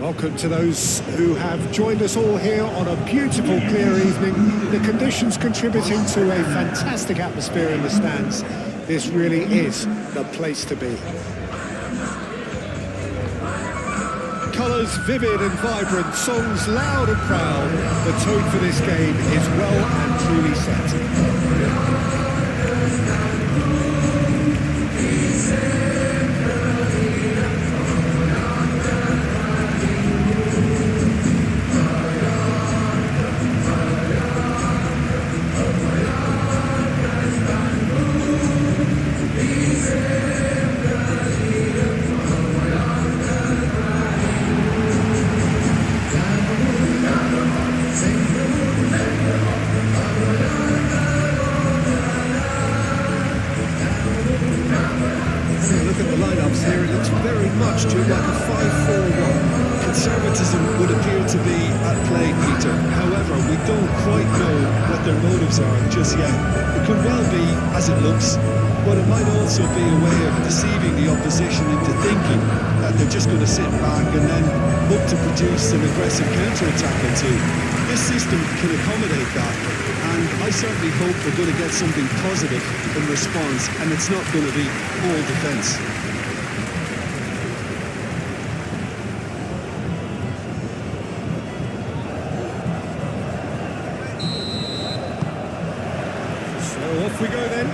Welcome to those who have joined us all here on a beautiful, clear evening. The conditions contributing to a fantastic atmosphere in the stands. This really is the place to be. Colours vivid and vibrant, songs loud and proud. The tone for this game is well and truly set. Here it looks very much like a 5-4-1. Conservatism would appear to be at play, Peter. However, we don't quite know what their motives are just yet. It could well be as it looks, but it might also be a way of deceiving the opposition into thinking that they're just going to sit back and then hope to produce an aggressive counter-attack or two. This system can accommodate that, and I certainly hope we're going to get something positive in response, and it's not going to be all defence. Off we go then.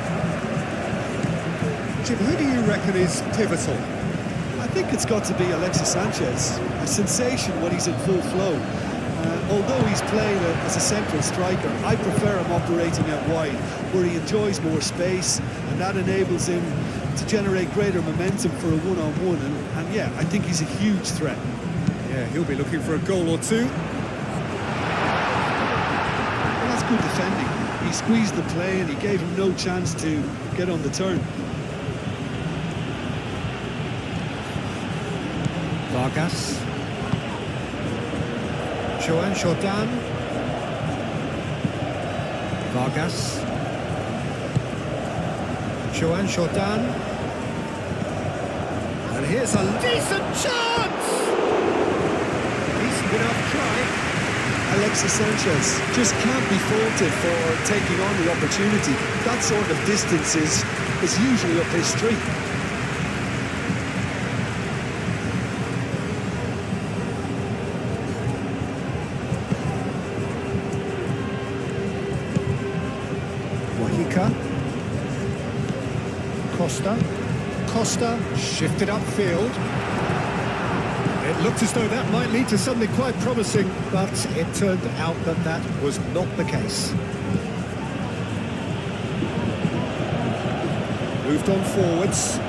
Jim, who do you reckon is pivotal? I think it's got to be Alexis Sanchez. A sensation when he's in full flow. Although he's playing as a central striker, I prefer him operating out wide, where he enjoys more space, and that enables him to generate greater momentum for a one-on-one. And yeah, I think he's a huge threat. Yeah, he'll be looking for a goal or two. Well, that's good defending. He squeezed the play and he gave him no chance to get on the turn. Vargas. Joan Jordan. Vargas. Joan Jordan. And here's a decent chance! Decent enough try. Alexis Sanchez just can't be faulted for taking on the opportunity. That sort of distance is usually up his street. Mojica. Costa shifted upfield. It looked as though that might lead to something quite promising, but it turned out that that was not the case. Moved on forwards.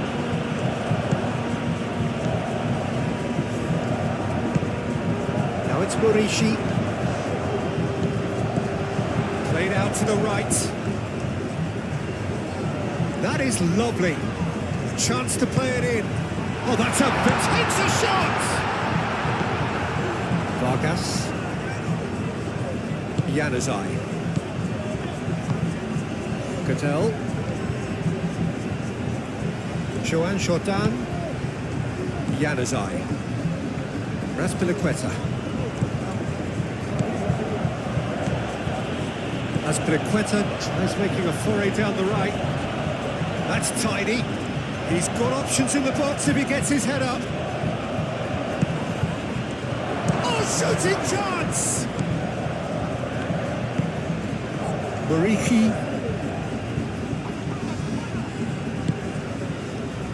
Now it's Murishi. Played out to the right. That is lovely. A chance to play it in. Oh, that's a takes a shot! Vargas. Januzaj. Cattell. Joan Jordan. Januzaj. Azpilicueta. Azpilicueta tries making a foray down the right. That's tidy. He's got options in the box if he gets his head up. Shooting chance! Muriqi.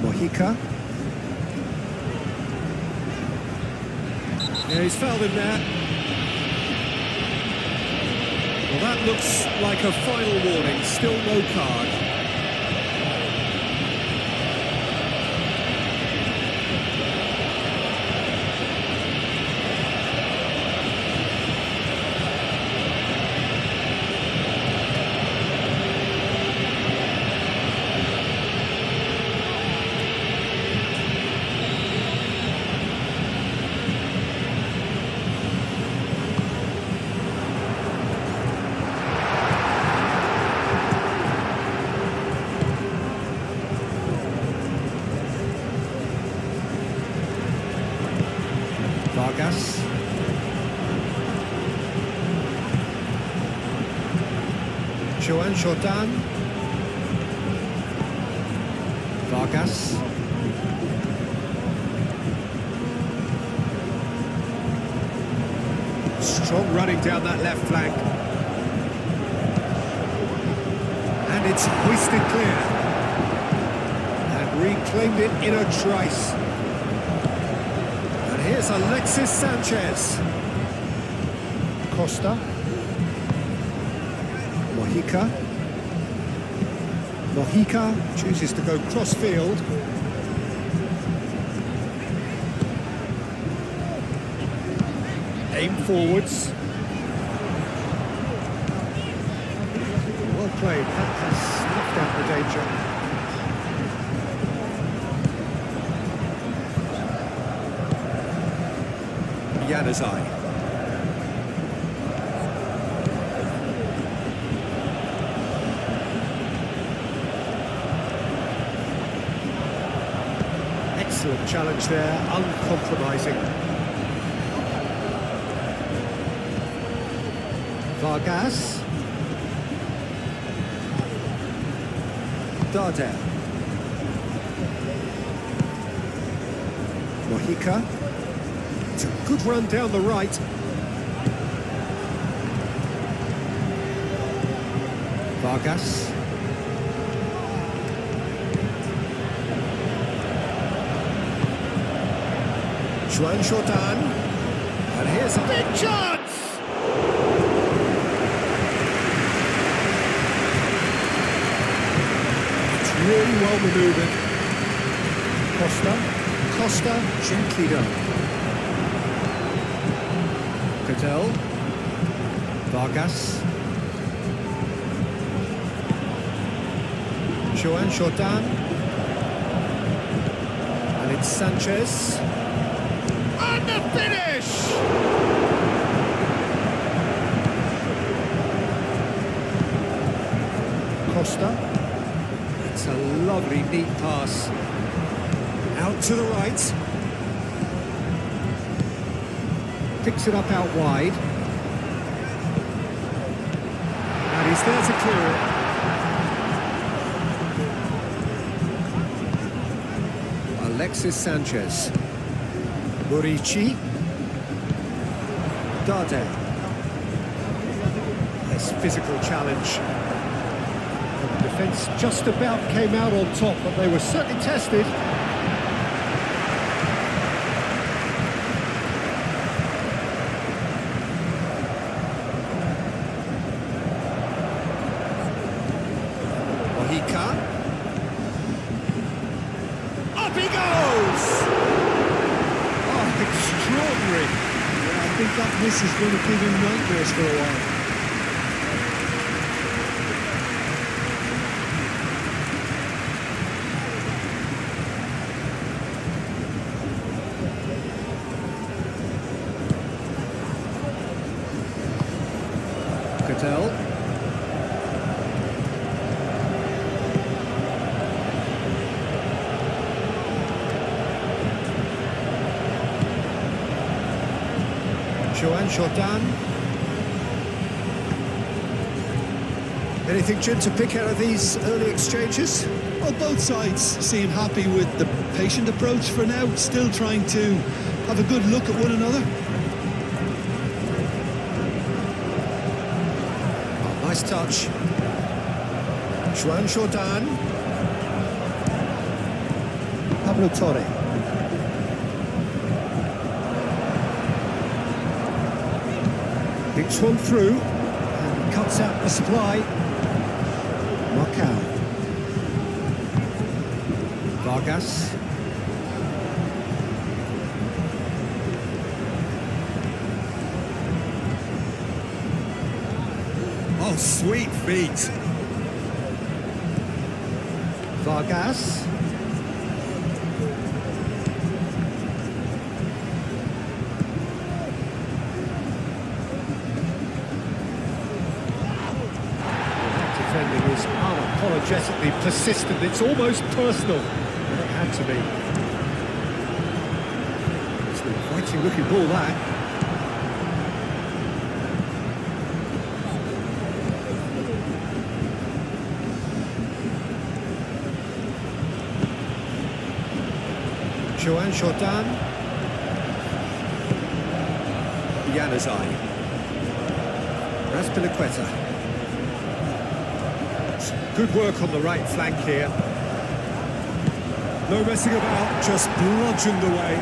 Mojica. Yeah, he's fouled him there. Well, that looks like a final warning. Still no card. Joan Jordan. Vargas. Strong running down that left flank. And it's hoisted clear. And reclaimed it in a trice. And here's Alexis Sanchez. Costa. Mojica. Mojica chooses to go cross-field. Aim forwards. Well played. That has snuffed out the danger. Januzaj. Excellent challenge there, uncompromising. Vargas. Dardel. Mojica. It's a good run down the right. Vargas. Joan Jordan. And here's a big chance! Really well manoeuvred. Costa gently done. Cadell. Vargas. Joan Jordan. And it's Sanchez. And the finish! Costa. It's a lovely, neat pass. Out to the right. Picks it up out wide. And he's there to clear it. Alexis Sanchez. Murici. Dardel. Nice physical challenge. The defence just about came out on top, but they were certainly tested. Mojica. Up he goes! Oh, extraordinary. Yeah, I think that miss is going to give him nightmares for a while. Cadell. Joan Jordan. Anything, Jim, to pick out of these early exchanges? Well, both sides seem happy with the patient approach for now, still trying to have a good look at one another. Oh, nice touch. Joan Jordan. Pablo Torre. Picks one through and cuts out the supply. Marcao. Vargas. Oh, sweet feet. Vargas. Defending is unapologetically persistent. It's almost personal. Well, it had to be. It's an inviting looking ball, that. Joan Jordan. Januzaj. Raspilicueta. Good work on the right flank here. No messing about, just bludgeoned away.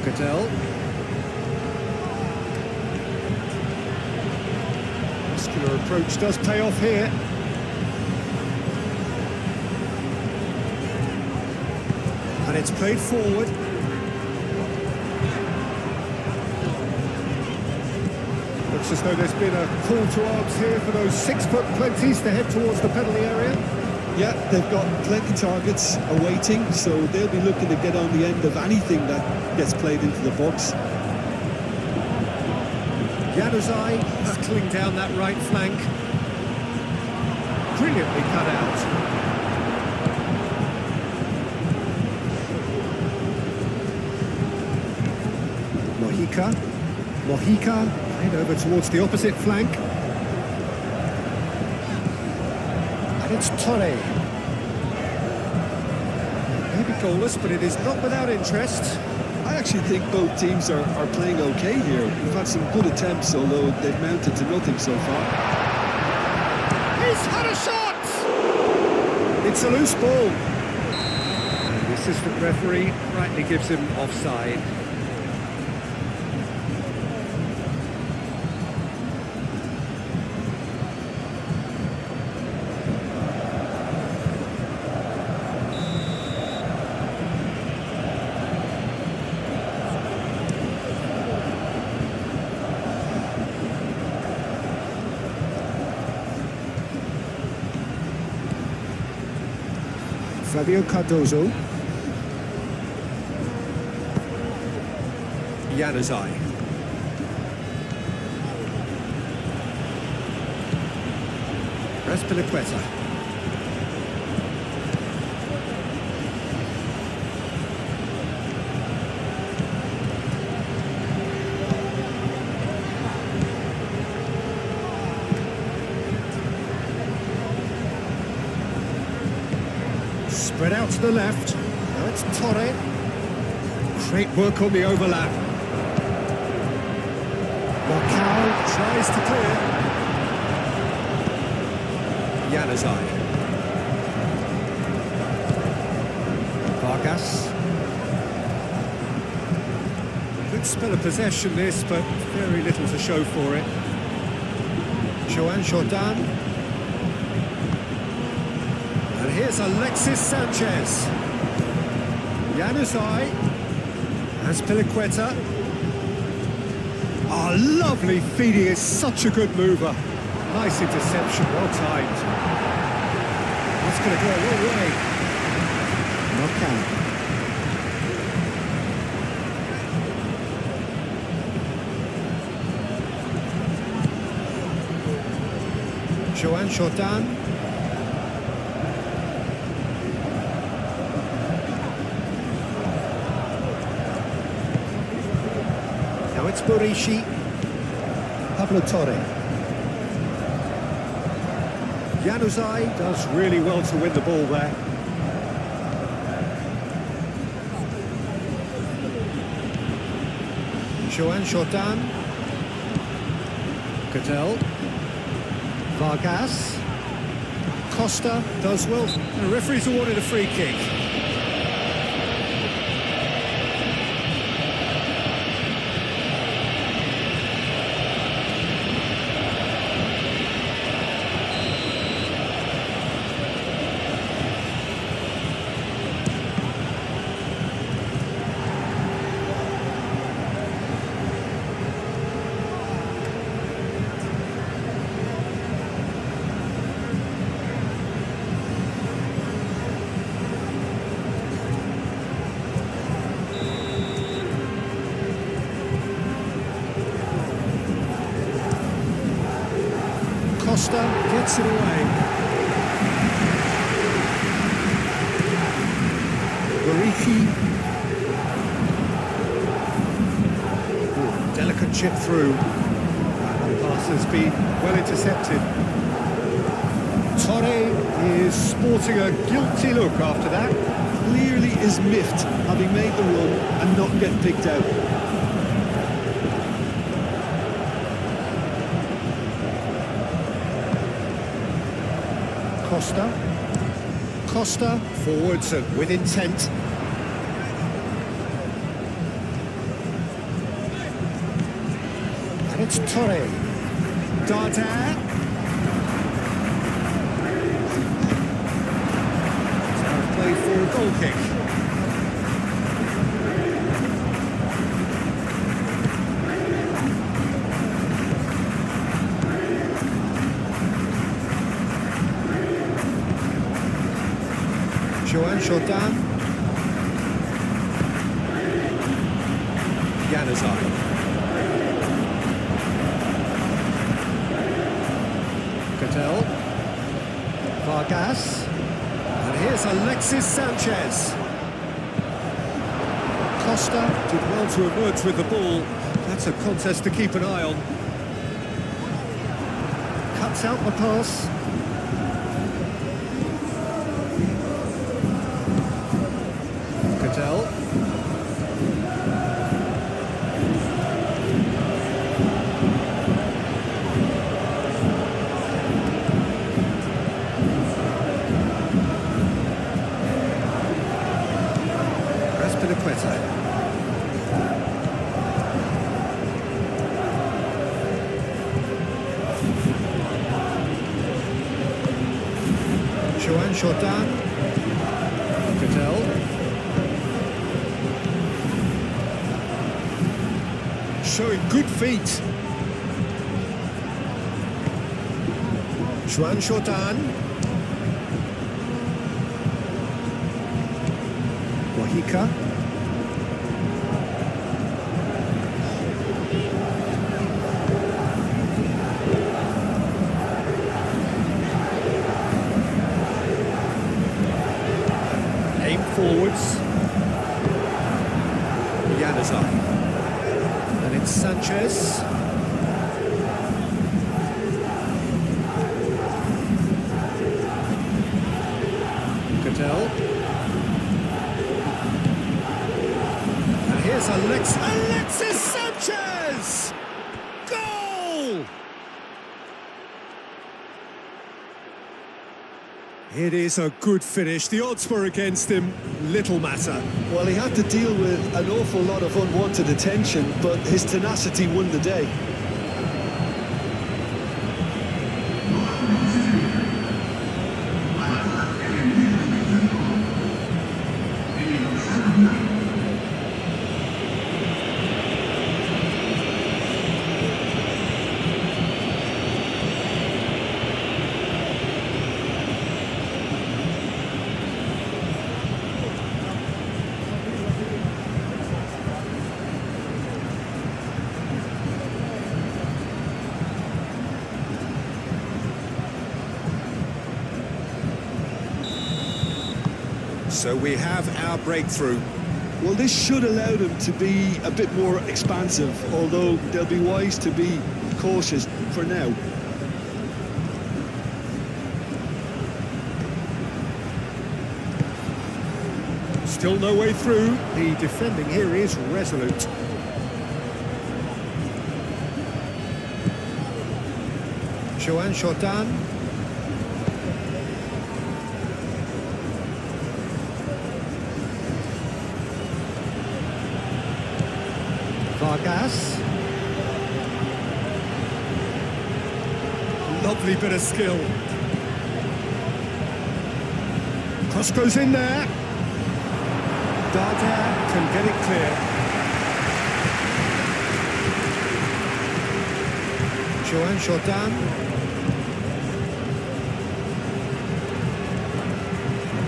Cadell. Muscular approach does pay off here. And it's played forward. Looks as though there's been a call to arms here for those 6'20s to head towards the penalty area. Yeah, they've got plenty targets awaiting, so they'll be looking to get on the end of anything that gets played into the box. Januzaj hurtling down that right flank. Brilliantly cut out. Mojica, played over towards the opposite flank. And it's Torre. Maybe goalless, but it is not without interest. I actually think both teams are playing okay here. We've had some good attempts, although they've mounted to nothing so far. He's had a shot! It's a loose ball. And the assistant referee rightly gives him offside. Flavio Cardozo. Januzaj. Raspilicueta. Spread out to the left. Now it's Torre. Great work on the overlap. Marcal tries to clear. Januzaj. Vargas. Good spell of possession this, but very little to show for it. Joan Jordan. And here's Alexis Sanchez. Januzaj. Raspilicueta. Oh, lovely feeding, is such a good mover. Nice interception, well timed. That's going to go a long way. Knockout. Joan Jordan. Now it's Burishi. Pablo Torre. Januzaj does really well to win the ball there. Joan Jordan. Cadell. Vargas. Costa does well. The referee's awarded a free kick. Costa gets it away. Burishi. Delicate chip through. And the pass pass has been well intercepted. Torre is sporting a guilty look after that. Clearly is miffed, having made the run and not getting picked out. Costa forwards and with intent. And it's Torre. Dada. Play for a goal kick. Joan Jordan. Januzaj. Cattell. Vargas. And here's Alexis Sanchez. Costa did well to emerge with the ball. That's a contest to keep an eye on. Cuts out the pass. Cattell. Joan Jordan. Cattell. Showing good feet. Joan Jordan. Mojica. Forwards. Januzaj. And it's Sanchez. Cattell. And here's Alexis Sanchez! Goal! It is a good finish. The odds were against him. Little matter. Well, he had to deal with an awful lot of unwanted attention, but his tenacity won the day. So we have our breakthrough. Well, this should allow them to be a bit more expansive, although they'll be wise to be cautious for now. Still no way through. The defending here is resolute. Joan Jordan. Vargas. Lovely bit of skill. Cross goes in there. Dada can get it clear. Joan Jordan.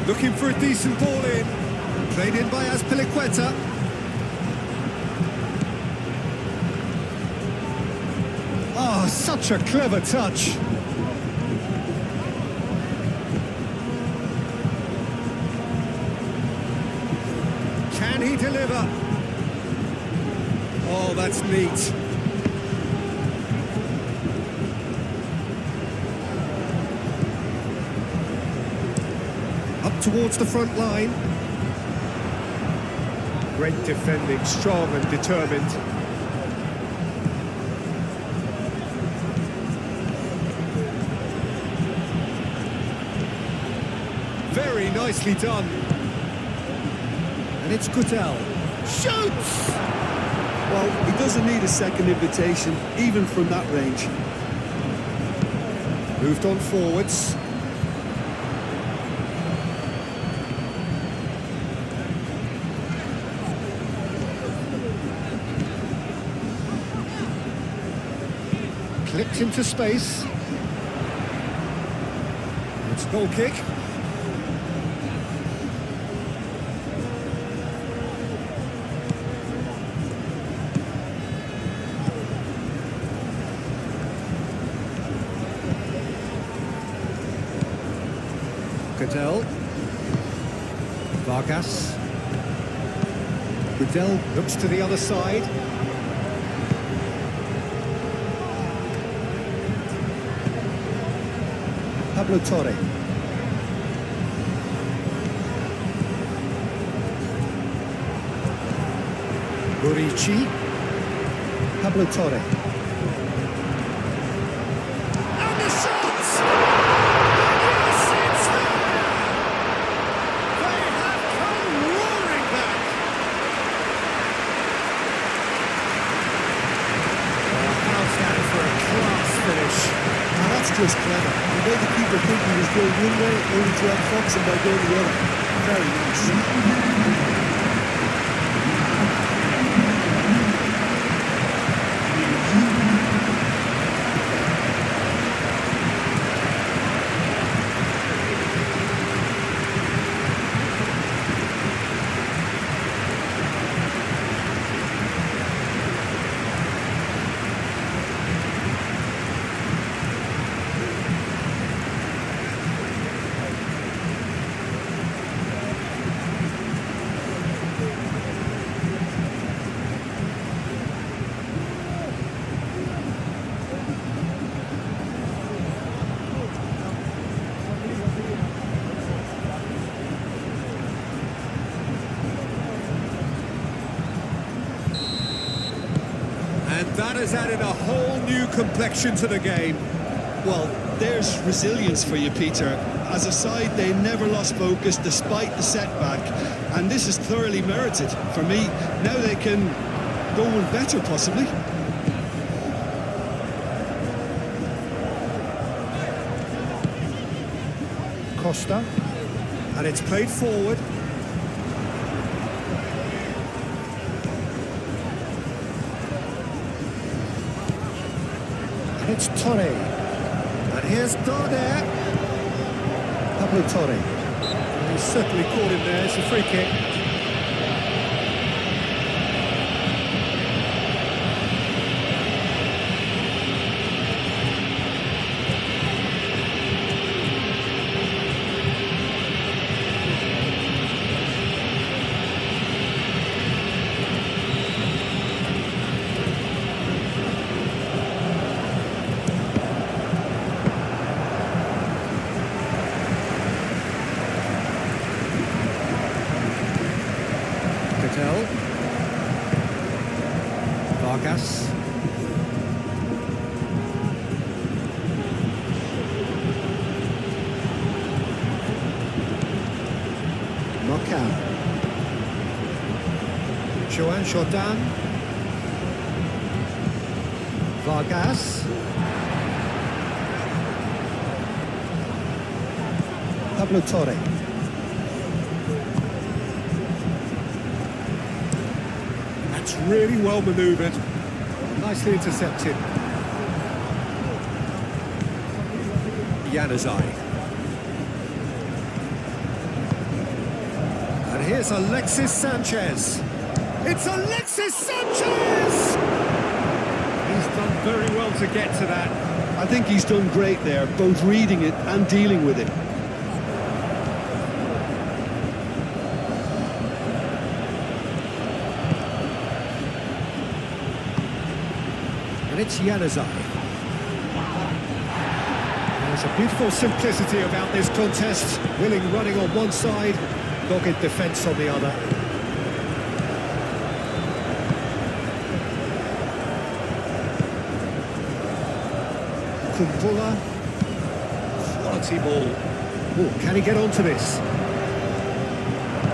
Looking for a decent ball in. Played in by Azpilicueta. Oh, such a clever touch. Can he deliver? Oh, that's neat. towards the front line. Great defending, strong and determined. Very nicely done. And it's Gutel. Shoots! Well, he doesn't need a second invitation, even from that range. Moved on forwards. Clipped into space. It's a goal kick. Cadell. Vargas. Cadell looks to the other side. Pablo Torre. Murici. Pablo Torre. And the shot! Yes, it's there! They have come roaring back! How's that for a class finish? Now that's just clever. He made the keeper think he was going one way, only to outfox him by going the other. Very nice. And that has added a whole new complexion to the game. Well, there's resilience for you, Peter. As a side, they never lost focus despite the setback, and this is thoroughly merited. For me, now they can go one better, possibly. Costa. And it's played forward. And it's Torre. And here's Darder. Pablo Torre. He's certainly caught him there. It's a free kick. Vargas. Mocao. Joan Jordan. Vargas. Pablo Torre. That's really well manoeuvred. Nicely intercepted. Januzaj. And here's Alexis Sanchez. It's Alexis Sanchez! He's done very well to get to that. I think he's done great there, both reading it and dealing with it. And it's Januzaj. There's a beautiful simplicity about this contest. Willing running on one side, dogged defence on the other. Kumbula. Quality ball. Oh, can he get onto this?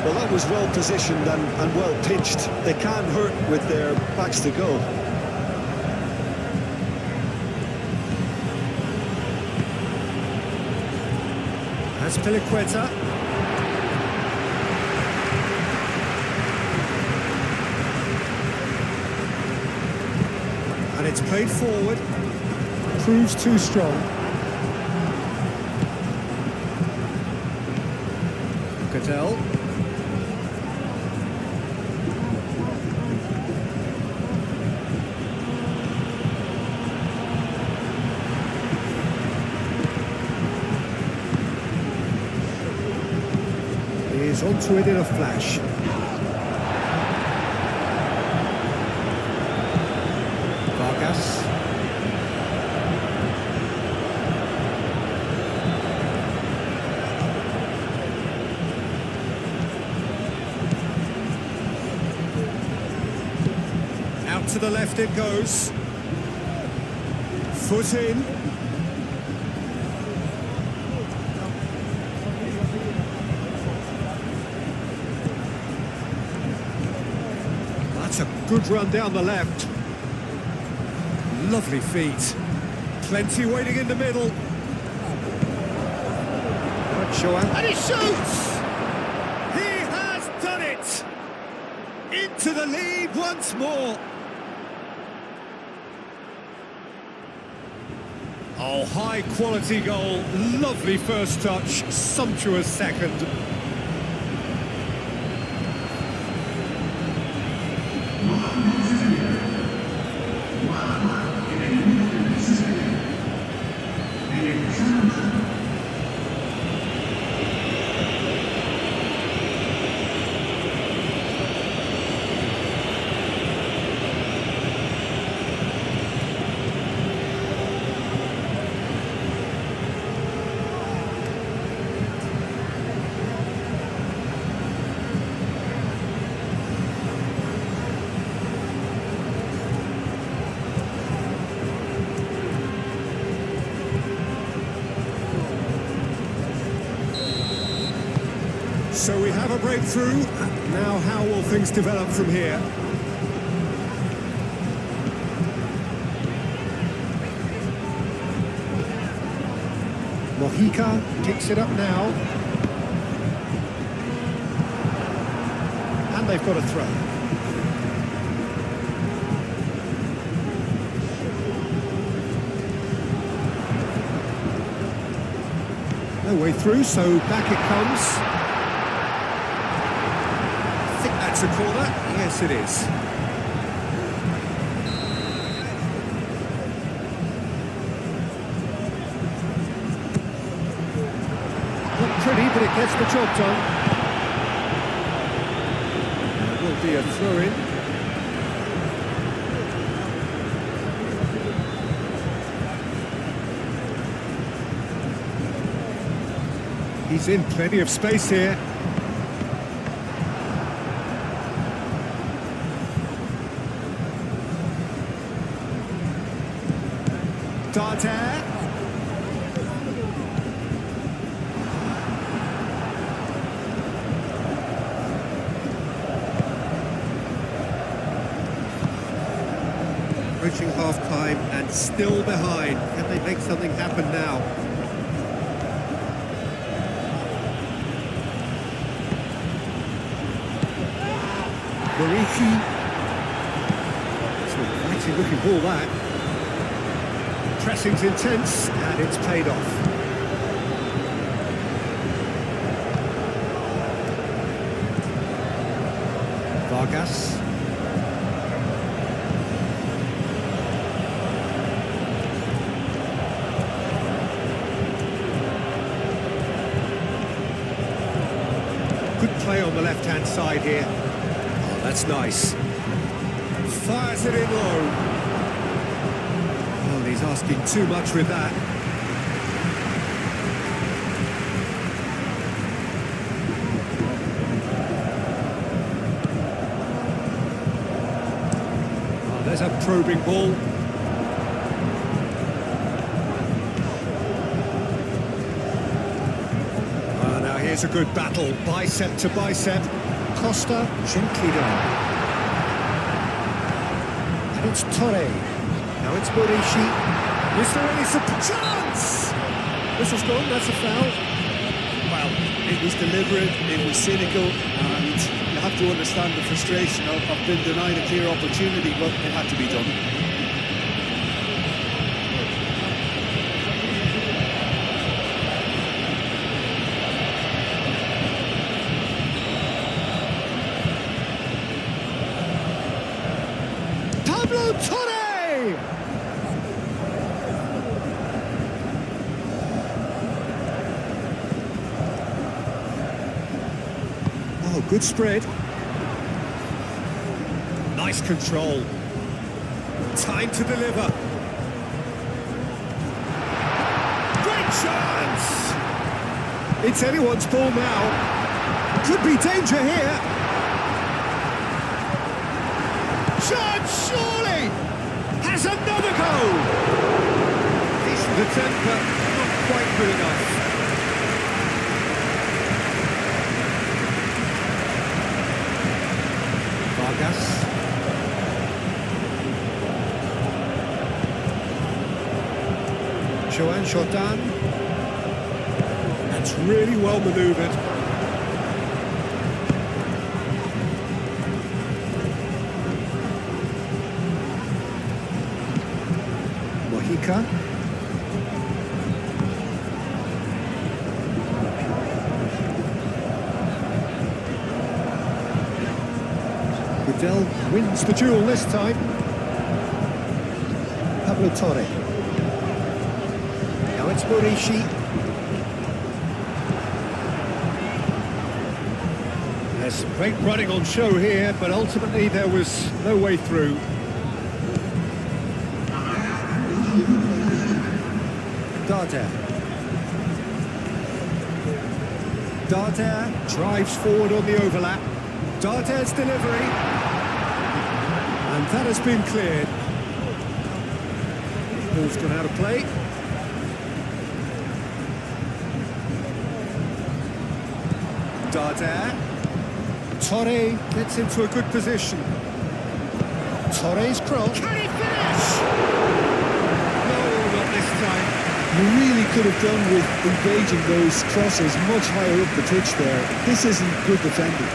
Well, that was well positioned and well pitched. They can't hurt with their backs to goal. That's Piliqueta. And it's played forward. Proves too strong. Cattell. He's onto it in a flash. Vargas. Out to the left it goes. Foot in. That's a good run down the left. Lovely feet. Plenty waiting in the middle. And he shoots! He has done it! Into the lead once more. Oh, high quality goal. Lovely first touch. Sumptuous second. So we have a breakthrough. Now how will things develop from here? Mojica picks it up now. And they've got a throw. No way through, so back it comes. That's a corner. Yes, it is. Not pretty, but it gets the job done. It will be a throw-in. He's in plenty of space here. Dante. Approaching half-time and still behind. Can they make something happen now? Mariki. It's a mighty looking ball, that. Pressing's intense, and it's paid off. Vargas. Good play on the left-hand side here. Oh, that's nice. Fires it in low. He's asking too much with that. probing ball. Now here's a good battle, bicep to bicep. Costa gently down. And it's Torre. Now it's Morishi. Is there any chance? This has gone, that's a foul. Well, it was deliberate, it was cynical, and you have to understand the frustration of being denied a clear opportunity, but it had to be done. Torre! Oh, good spread. Nice control. Time to deliver. Great chance! It's anyone's ball now. Could be danger here. Chance, surely! Has another goal! Decent attempt, but not quite good enough. Vargas. Joan Jordan. That's really well manoeuvred. Mojica. Goodell wins the duel this time. Pablo Torre. Now it's Morishi. There's some great running on show here, but ultimately there was no way through. Darder drives forward on the overlap. Darder's delivery. And that has been cleared. Ball's gone out of play. Darder. Torre gets into a good position. Torre's cross. Can he finish? No, not this time. You really could have done with engaging those crosses much higher up the pitch there. This isn't good defending.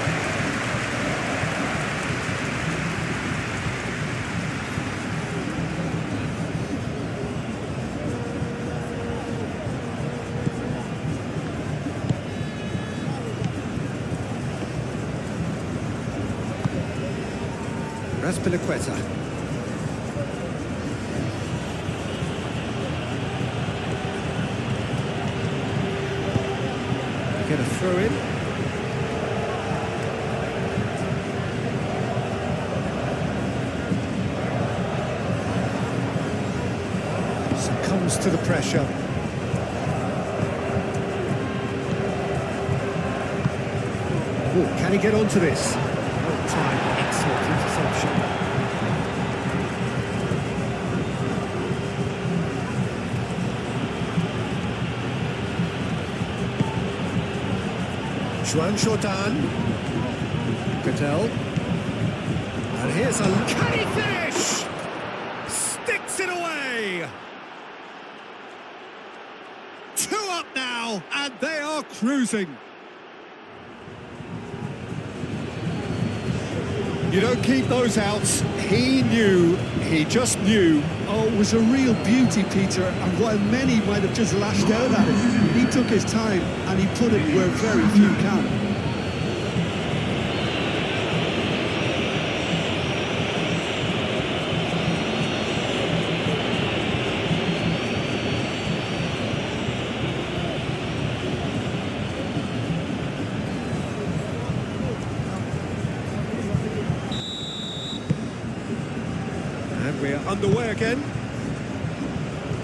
Raspilicueta. Get a throw in. Succumbs to the pressure. Oh, can he get onto this? Well timed, excellent interception. Joan Jordan. Cattell. And here's a... Can he finish? Sticks it away! 2 up now, and they are cruising. You don't keep those outs. He knew, he just knew. Oh, it was a real beauty, Peter, and while many might have just lashed out at it, he took his time and he put it where very few can. And we're underway again.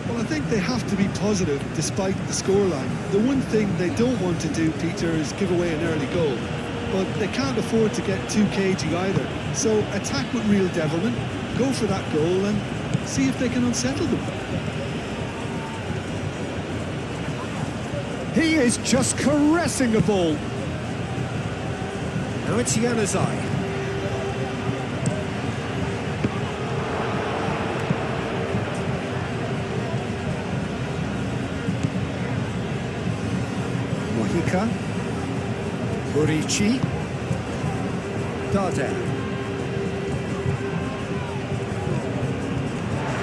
Well, I think they have to be positive despite the scoreline. The one thing they don't want to do, Peter, is give away an early goal. But they can't afford to get too cagey either. So attack with real devilment, go for that goal and see if they can unsettle them. He is just caressing the ball. Now it's Januzaj. Mojica. Burici. Darder.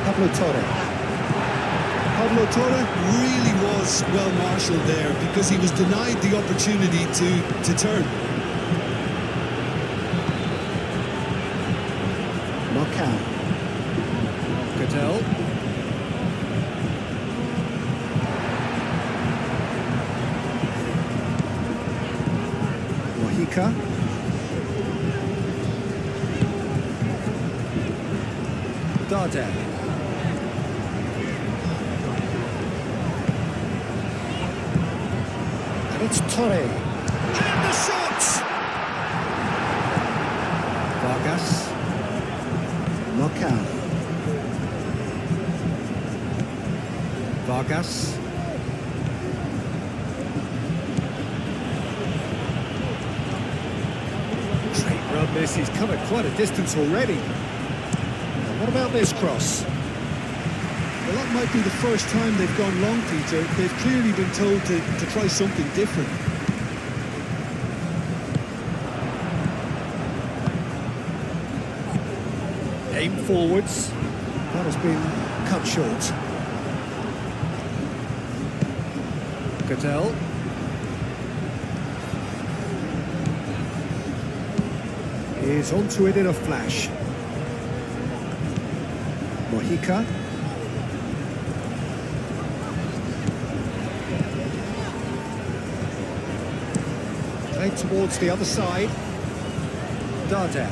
Pablo Torre. Pablo Torre really was well marshalled there because he was denied the opportunity to turn. Marcao. Cadell. Mojica. Darder. And it's Torre. And the shot! Vargas. Marcao. Vargas. Great run this, he's come at quite a distance already. And what about this cross? Well, that might be the first time they've gone long, Peter. They've clearly been told to try something different. Aim forwards. That has been cut short. Cadell. Is onto it in a flash. Mojica. Played towards the other side. Darder.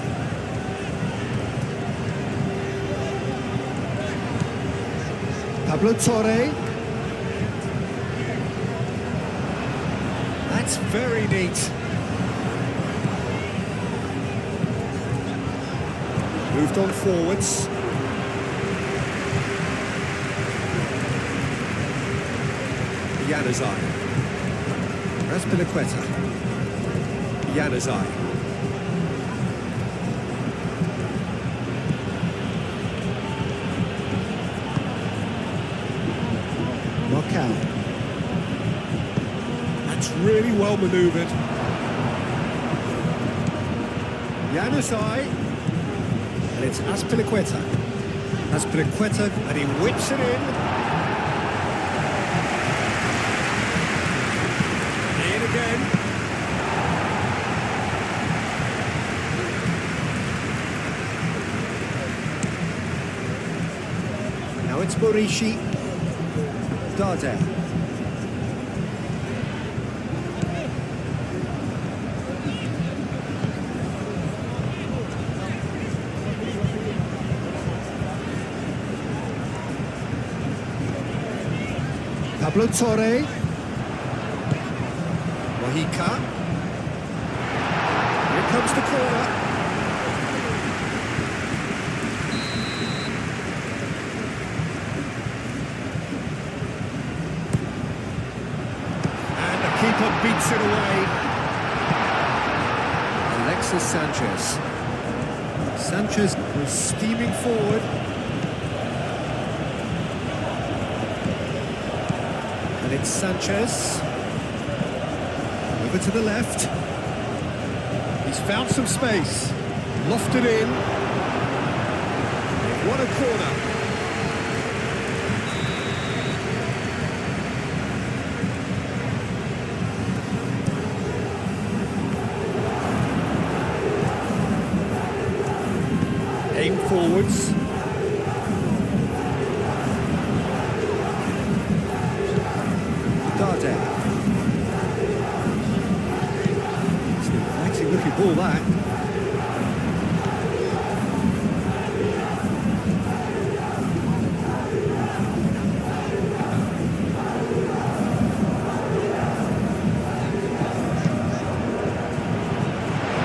Pablo Torre. That's very neat. Moved on forwards. Januzaj. Azpilicueta. Januzaj. Marcao. That's really well manoeuvred. Januzaj. And it's Azpilicueta. Azpilicueta, and he whips it in. In again. Now it's Burici. Darder. Pablo Torre. Mojica. Here comes the corner. And the keeper beats it away. Alexis Sanchez. Sanchez was steaming forward. And it's Sanchez. Over to the left. He's found some space. Lofted in. What a corner. Aim forwards. Darder. It's an exciting looking ball, that.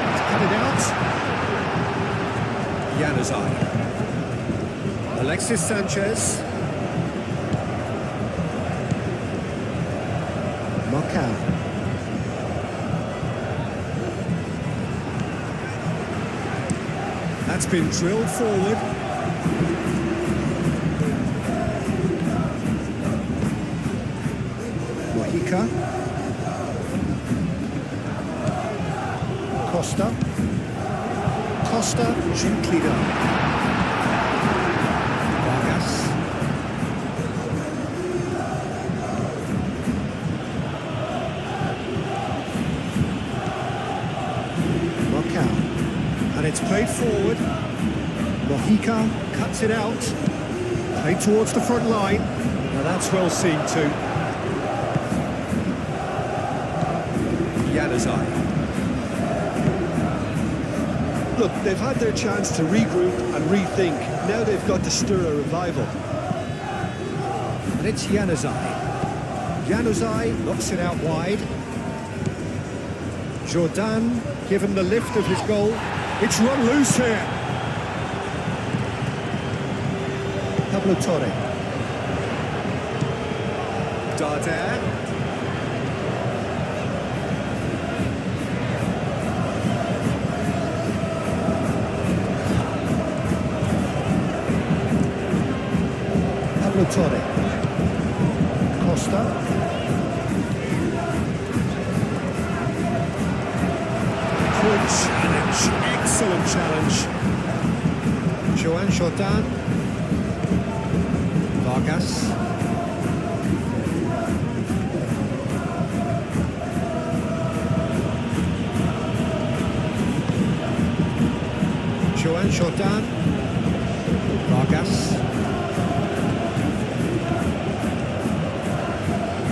Let's cut it out. Januzaj. Alexis Sanchez. Marcao. That's been drilled forward. Mojica. Costa. Costa, gently done. Vargas. Marcao. And it's played forward. Mojica cuts it out. Played towards the front line. Now that's well seen too. Januzaj. Look, they've had their chance to regroup and rethink. Now they've got to stir a revival. And it's Januzaj. Januzaj knocks it out wide. Jordan given the lift of his goal. It's run loose here. Pablo Torre. Darder. Pablo Torre. Costa. Good challenge. Excellent challenge. Joan Jordan. Vargas. Joan Jordan. Vargas.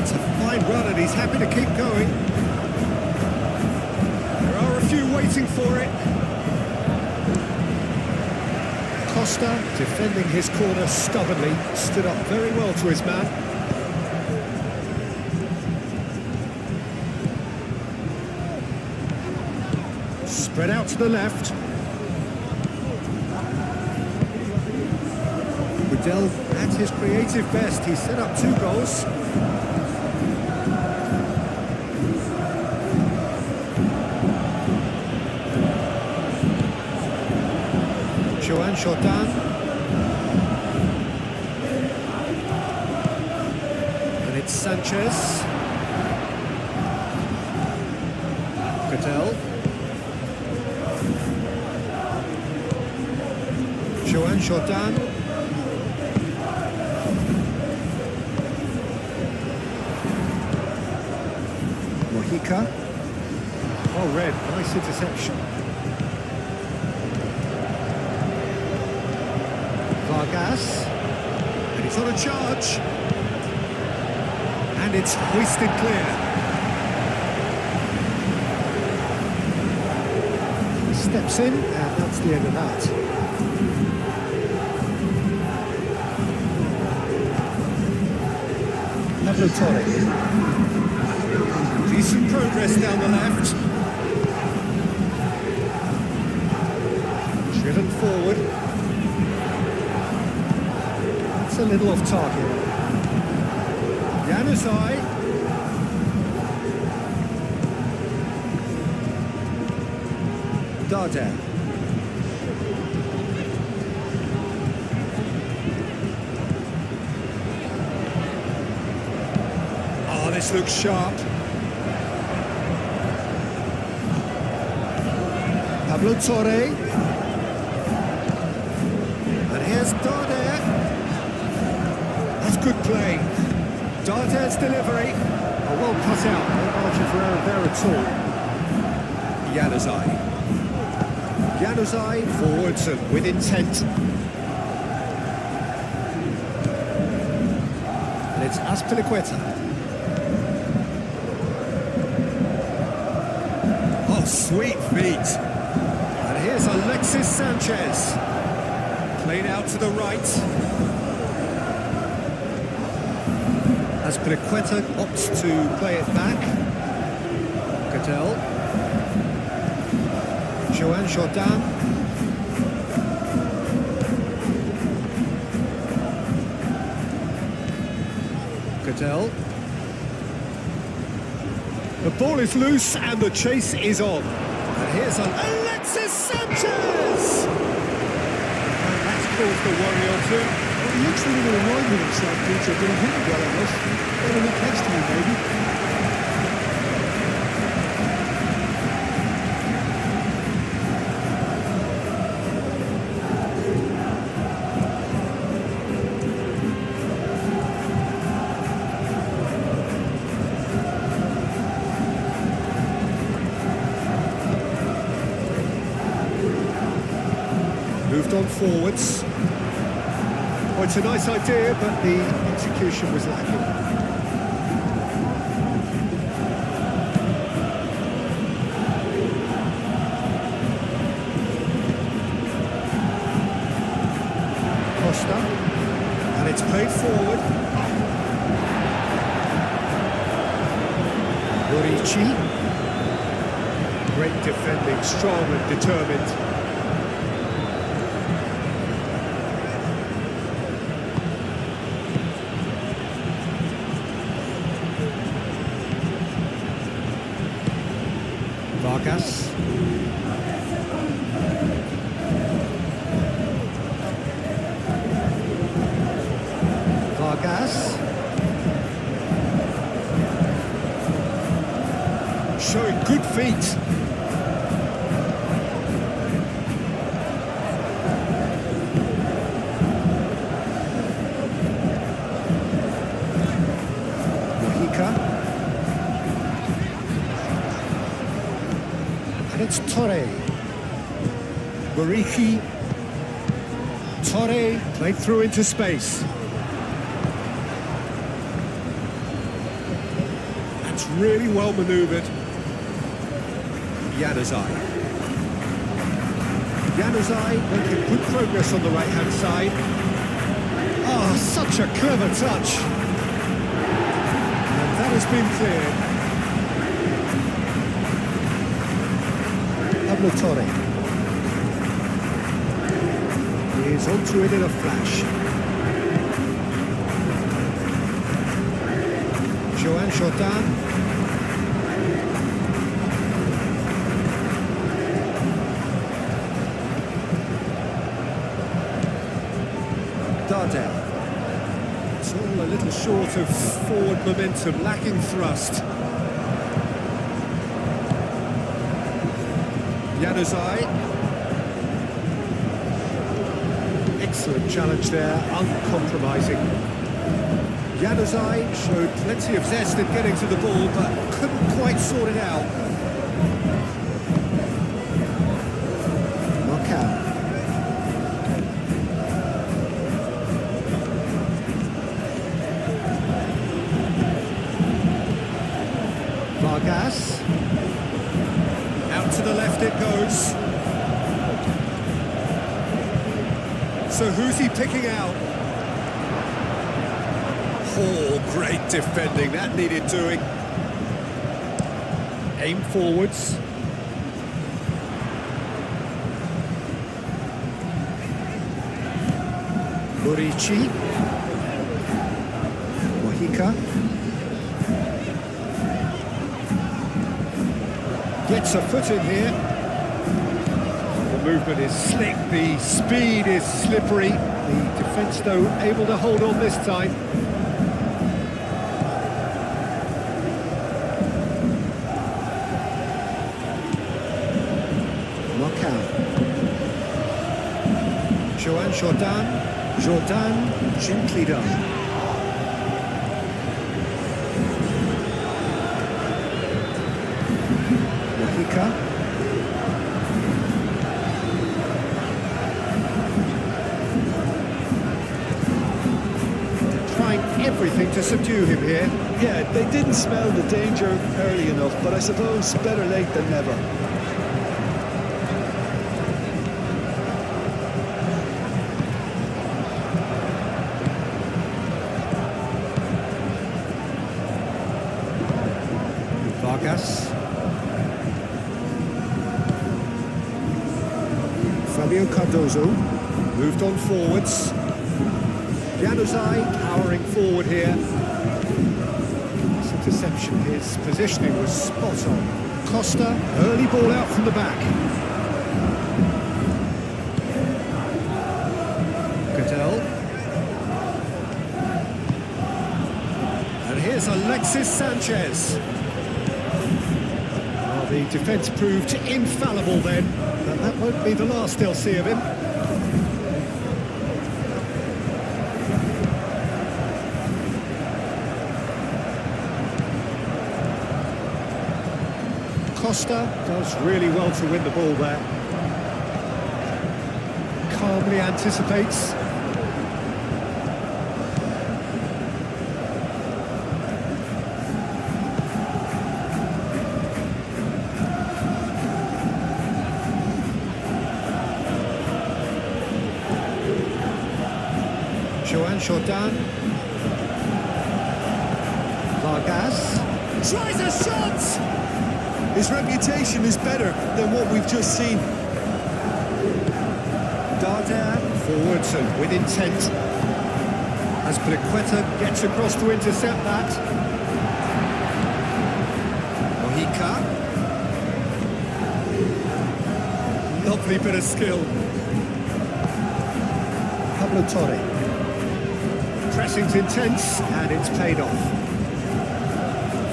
It's a fine run and he's happy to keep going. There are a few waiting for it. Costa, defending his corner stubbornly, stood up very well to his man. Spread out to the left. Riddell at his creative best. He set up 2 goals. Joan Jordan. And it's Sanchez. Riddell. Joan Jordan. Mojica. Oh, red. Nice interception. Vargas. And it's on a charge. And it's hoisted clear. He steps in, and that's the end of that. Pablo Torre. Decent progress down the left. Driven forward. It's a little off target. Januzaj. Darder. Oh, this looks sharp. Pablo Torre. And here's Darder. That's good play. Darder's delivery. Oh, well cut out. No margin for error there at all. Januzaj. Januzaj forwards and with intent. And it's Azpilicueta. Oh, sweet feet. And here's Alexis Sanchez. Played out to the right. Azpilicueta opts to play it back. Cattell. Joan Jordan. Cadell. The ball is loose and the chase is on. And here's Alexis Sanchez! And that's caused a worry or two. Well, he looks a little annoyed with himself, Peter, but he hit it well enough. Better look next to me, maybe. Moved on forwards. Well, it's a nice idea, but the execution was lacking. Costa. And it's played forward. Murici. Great defending, strong and determined. Vargas. Vargas. Showing good feet. And it's Torre. Murici. Torre played through into space. That's really well manoeuvred. Januzaj. Januzaj making good progress on the right-hand side. Oh, such a clever touch. And that has been cleared. Pablo Torre. He is onto it in a flash. Joan Jordan. Dardel. It's all a little short of forward momentum, lacking thrust. Januzaj. Excellent challenge there, uncompromising. Januzaj showed plenty of zest in getting to the ball, but couldn't quite sort it out. Knockout. Vargas. Out to the left it goes. So who's he picking out? Oh, great defending. That needed doing. Aim forwards. Murici. Mojica. Gets a foot in here. The movement is slick, the speed is slippery. The defence, though, able to hold on this time. Knockout. Joan Jordan. Jordan, gently done. Trying everything to subdue him here. Yeah, they didn't smell the danger early enough, but I suppose better late than never. Vargas. Fabio Cardozo moved on forwards. Januzaj powering forward here. perception. His positioning was spot on. Costa, early ball out from the back. Cadell. And here's Alexis Sanchez. Well, the defence proved infallible then, but that won't be the last they'll see of him. Costa does really well to win the ball there. Calmly anticipates. Jordan. Vargas tries a shot! His reputation is better than what we've just seen. Darder forwards and with intent. As Pliqueta gets across to intercept that. Mojica. Lovely bit of skill. Pablo Torre. Pressing's intense, and it's paid off.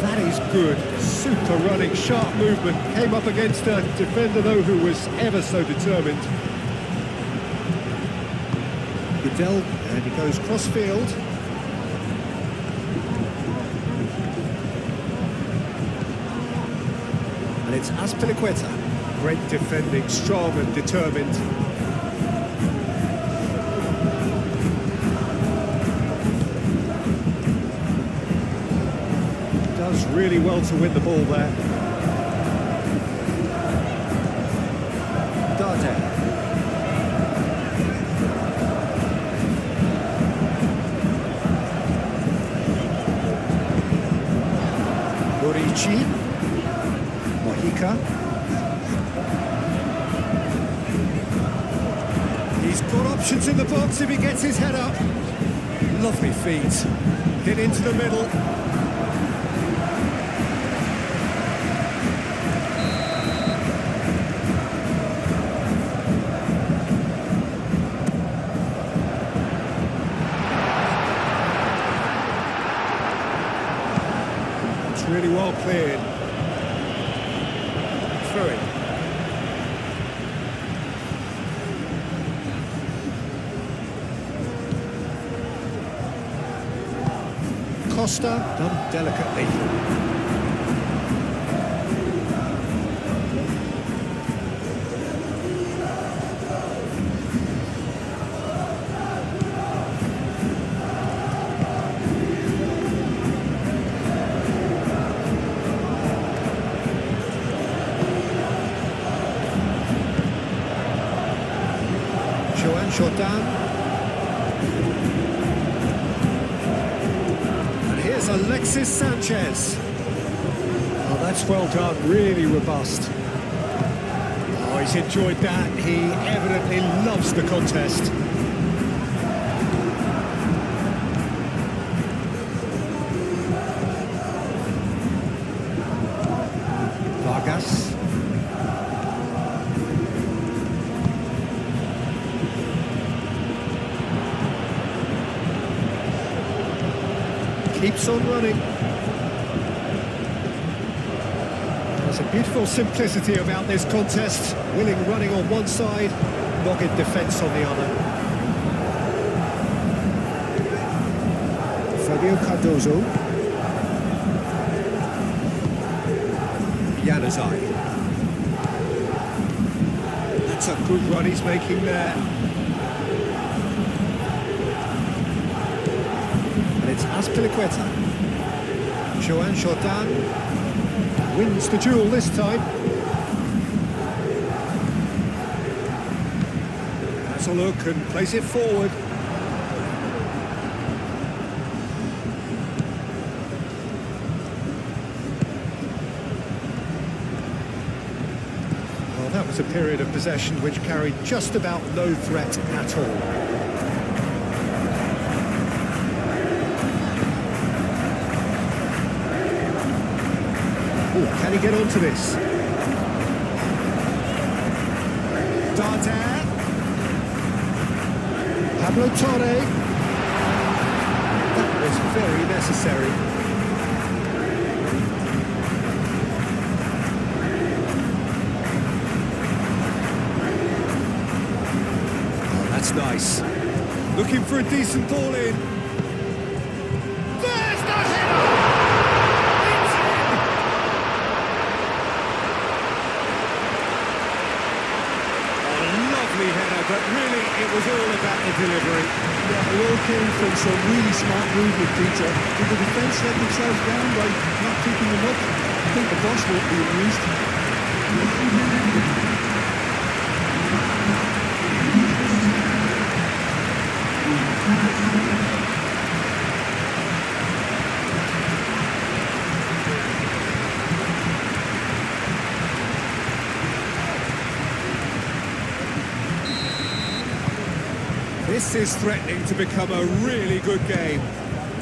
That is good. Super running, sharp movement. Came up against a defender, though, who was ever so determined. Goodell, and he goes cross-field. And it's Azpilicueta. Great defending, strong and determined. Really well to win the ball there. Darder. Borici. Mojica. He's got options in the box if he gets his head up. Lovely feet. Hit into the middle. Really well cleared. Through it. Costa done delicately. Jordan. And here's Alexis Sanchez. Oh, that's well done, really robust. Oh, he's enjoyed that. He evidently loves the contest. Vargas. Keeps on running. There's a beautiful simplicity about this contest. Willing running on one side, dogged defence on the other. Fabio Cardozo. Januzaj. That's a good run he's making there. It's Azpilicueta. Jordan wins the duel this time. Has a look and plays it forward. Well, that was a period of possession which carried just about no threat at all. Can he get onto this? Dante. Pablo Torre. That was very necessary. Oh, that's nice. Looking for a decent ball in. There's that header! It's in! A lovely header, but really it was all about the delivery. Yeah, it all came from some really smart movement, Peter. Did the defence let themselves down by not picking them up? I think the boss won't be amused. This is threatening to become a really good game.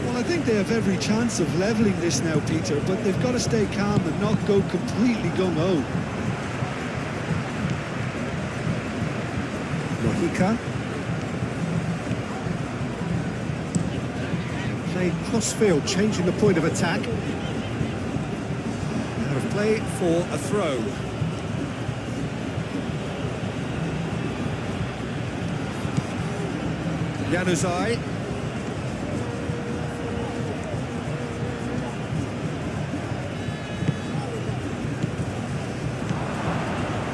Well, I think they have every chance of levelling this now, Peter, but they've got to stay calm and not go completely gung-ho. Mojica. Played cross-field, changing the point of attack. Out of play for a throw. Januzaj.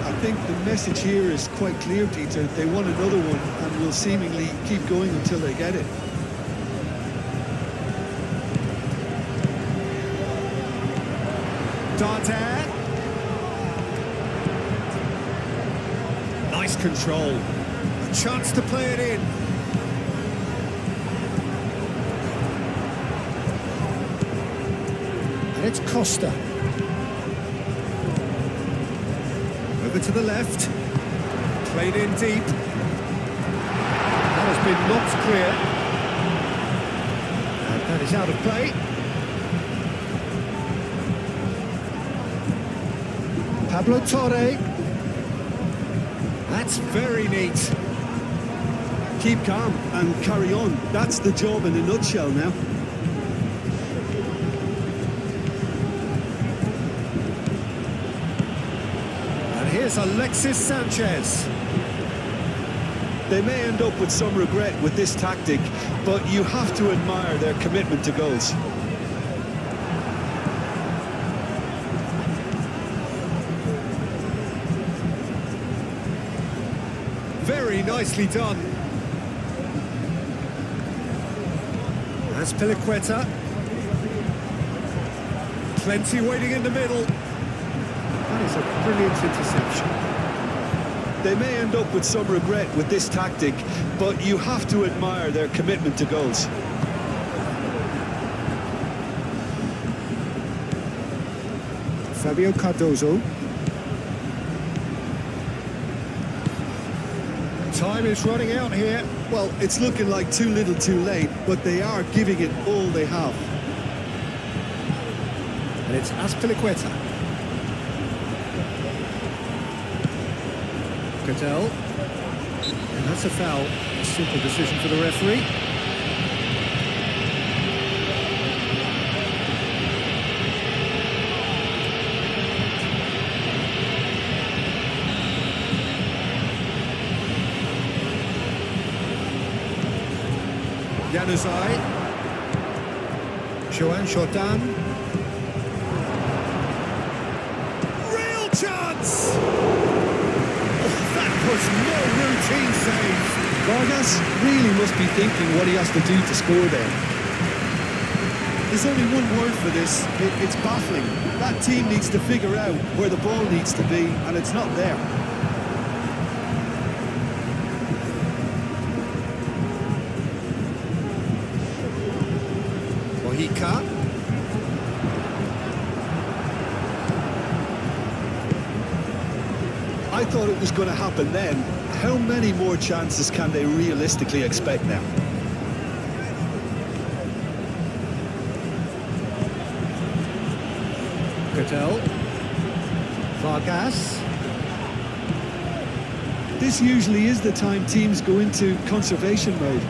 I think the message here is quite clear, Peter. They want another one and will seemingly keep going until they get it. Dante. Nice control. A chance to play it in. And it's Costa. Over to the left. Played in deep. That has been knocked clear. And that is out of play. Pablo Torre. That's very neat. Keep calm and carry on. That's the job in a nutshell now. And here's Alexis Sanchez. They may end up with some regret with this tactic, but you have to admire their commitment to goals. Very nicely done. That's Piliqueta. Plenty waiting in the middle. That is a brilliant interception. They may end up with some regret with this tactic, but you have to admire their commitment to goals. Fabio Cardozo. Time is running out here. Well, it's looking like too little too late, but they are giving it all they have. And it's Azpilicueta. Cattell. And that's a foul. A simple decision for the referee. Januzaj. Joan Jordan. Real chance! Oh, that was no routine save. Vargas really must be thinking what he has to do to score there. There's only one word for this. It's baffling. That team needs to figure out where the ball needs to be, and it's not there. Mojica. I thought it was going to happen then. How many more chances can they realistically expect now? Cattell. Vargas. This usually is the time teams go into conservation mode.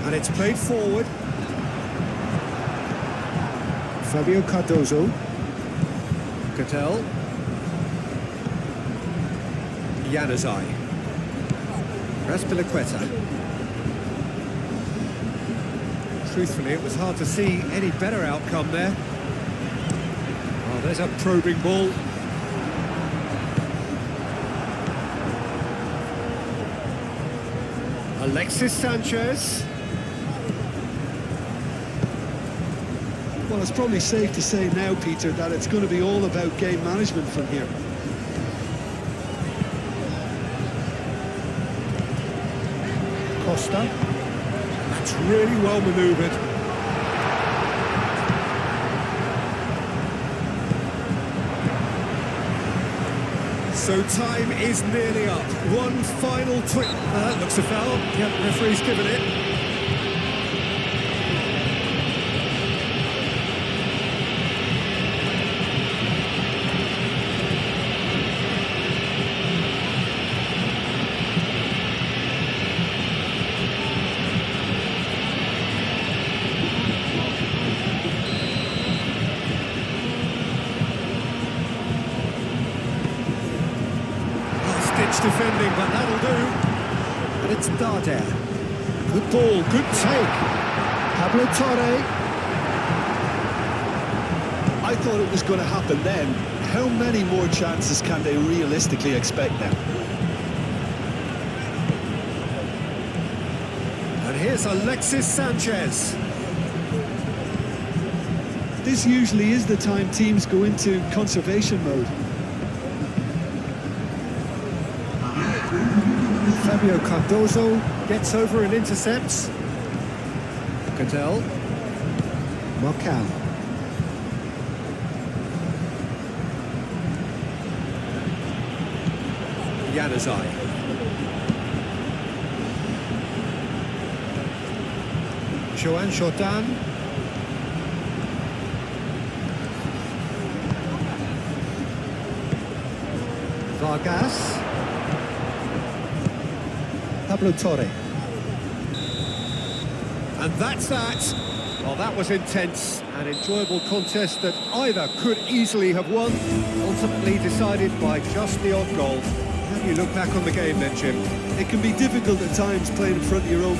And it's played forward. Fabio Cardozo. Cattell. Januzaj. Raspilicueta. Truthfully, it was hard to see any better outcome there. Oh, there's a probing ball. Alexis Sanchez. Well, it's probably safe to say now, Peter, that it's going to be all about game management from here. Costa. That's really well manoeuvred. So time is nearly up. One final twist. That looks a foul. Yep, referee's given it. Defending, but that'll do. And it's Darder. Good ball, good take. Pablo Torre. I thought it was going to happen then. How many more chances can they realistically expect now? And here's Alexis Sanchez. This usually is the time teams go into conservation mode. Fabio Cardozo gets over and intercepts. Cattell. Marcal. Januzaj. Joan Jordan. Vargas. Pablo Torre. And that's that. Well, that was intense. An enjoyable contest that either could easily have won, ultimately decided by just the odd goal. How do you look back on the game then, Jim? It can be difficult at times playing in front of your own